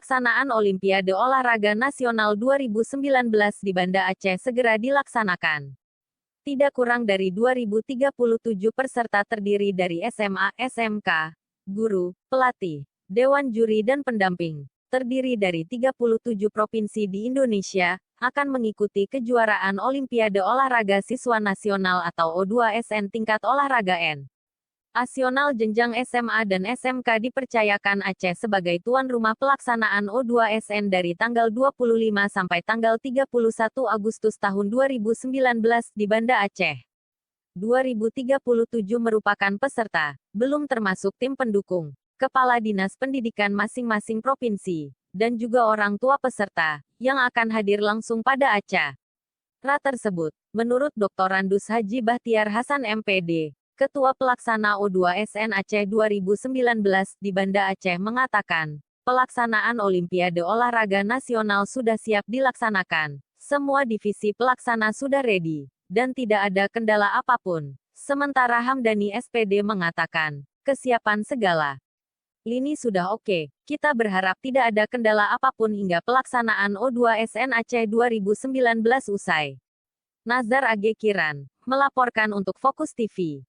pelaksanaan Olimpiade Olahraga Nasional 2019 di Banda Aceh segera dilaksanakan. Tidak kurang dari 2037 peserta terdiri dari SMA, SMK, guru, pelatih, dewan juri dan pendamping, terdiri dari 37 provinsi di Indonesia, akan mengikuti kejuaraan Olimpiade Olahraga Siswa Nasional atau O2SN tingkat olahraga nasional jenjang SMA dan SMK dipercayakan Aceh sebagai tuan rumah pelaksanaan O2SN dari tanggal 25 sampai tanggal 31 Agustus tahun 2019 di Banda Aceh. 2037 merupakan peserta, belum termasuk tim pendukung, kepala dinas pendidikan masing-masing provinsi, dan juga orang tua peserta, yang akan hadir langsung pada acara tersebut. Menurut Dr. Randus Haji Bahtiar Hasan MPD, Ketua Pelaksana O2SN Aceh 2019 di Banda Aceh mengatakan, pelaksanaan Olimpiade Olahraga Nasional sudah siap dilaksanakan. Semua divisi pelaksana sudah ready, dan tidak ada kendala apapun. Sementara Hamdani SPD mengatakan, kesiapan segala lini sudah oke. Kita berharap tidak ada kendala apapun hingga pelaksanaan O2SN Aceh 2019 usai. Nazar Age Kiran, melaporkan untuk Fokus TV.